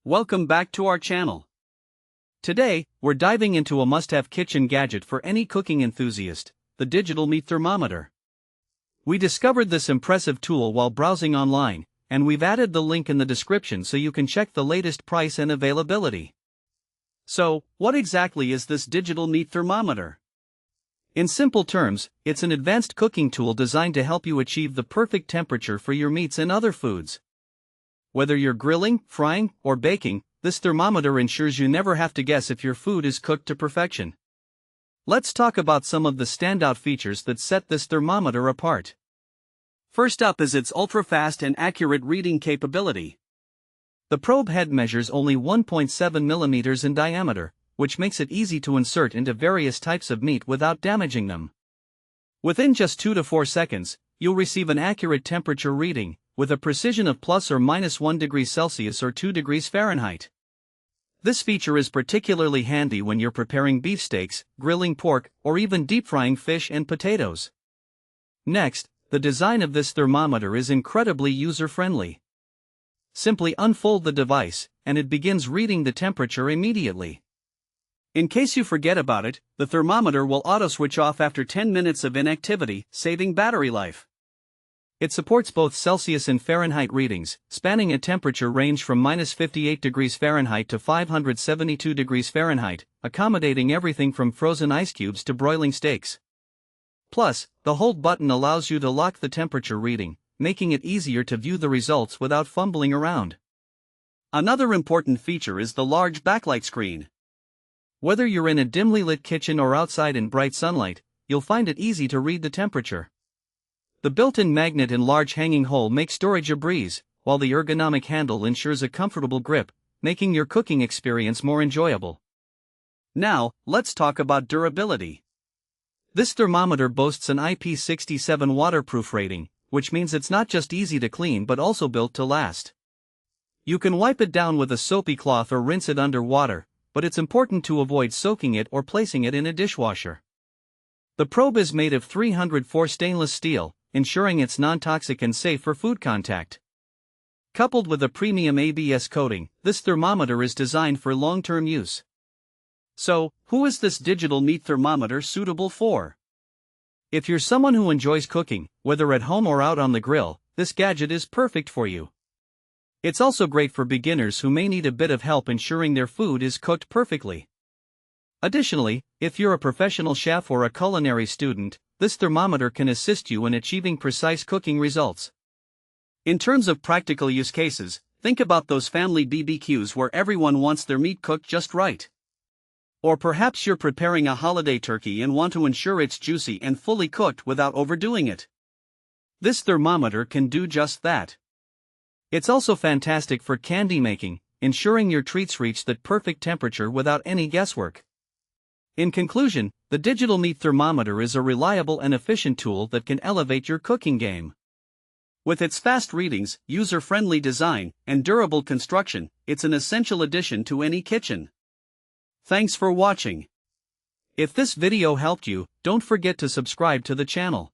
Welcome back to our channel. Today, we're diving into a must-have kitchen gadget for any cooking enthusiast, the Digital Meat Thermometer. We discovered this impressive tool while browsing online, and we've added the link in the description so you can check the latest price and availability. So, what exactly is this Digital Meat Thermometer? In simple terms, it's an advanced cooking tool designed to help you achieve the perfect temperature for your meats and other foods. Whether you're grilling, frying, or baking, this thermometer ensures you never have to guess if your food is cooked to perfection. Let's talk about some of the standout features that set this thermometer apart. First up is its ultra-fast and accurate reading capability. The probe head measures only 1.7 millimeters in diameter, which makes it easy to insert into various types of meat without damaging them. Within just 2 to 4 seconds, you'll receive an accurate temperature reading, with a precision of plus or minus 1 degree Celsius or 2 degrees Fahrenheit. This feature is particularly handy when you're preparing beefsteaks, grilling pork, or even deep-frying fish and potatoes. Next, the design of this thermometer is incredibly user-friendly. Simply unfold the device, and it begins reading the temperature immediately. In case you forget about it, the thermometer will auto-switch off after 10 minutes of inactivity, saving battery life. It supports both Celsius and Fahrenheit readings, spanning a temperature range from minus 58 degrees Fahrenheit to 572 degrees Fahrenheit, accommodating everything from frozen ice cubes to broiling steaks. Plus, the hold button allows you to lock the temperature reading, making it easier to view the results without fumbling around. Another important feature is the large backlight screen. Whether you're in a dimly lit kitchen or outside in bright sunlight, you'll find it easy to read the temperature. The built-in magnet and large hanging hole make storage a breeze, while the ergonomic handle ensures a comfortable grip, making your cooking experience more enjoyable. Now, let's talk about durability. This thermometer boasts an IP67 waterproof rating, which means it's not just easy to clean but also built to last. You can wipe it down with a soapy cloth or rinse it under water, but it's important to avoid soaking it or placing it in a dishwasher. The probe is made of 304 stainless steel, ensuring it's non-toxic and safe for food contact. Coupled with a premium ABS coating, this thermometer is designed for long-term use. So, who is this digital meat thermometer suitable for? If you're someone who enjoys cooking, whether at home or out on the grill, this gadget is perfect for you. It's also great for beginners who may need a bit of help ensuring their food is cooked perfectly. Additionally, if you're a professional chef or a culinary student, this thermometer can assist you in achieving precise cooking results. In terms of practical use cases, think about those family BBQs where everyone wants their meat cooked just right. Or perhaps you're preparing a holiday turkey and want to ensure it's juicy and fully cooked without overdoing it. This thermometer can do just that. It's also fantastic for candy making, ensuring your treats reach that perfect temperature without any guesswork. In conclusion, the Digital Meat Thermometer is a reliable and efficient tool that can elevate your cooking game. With its fast readings, user-friendly design, and durable construction, it's an essential addition to any kitchen. Thanks for watching. If this video helped you, don't forget to subscribe to the channel.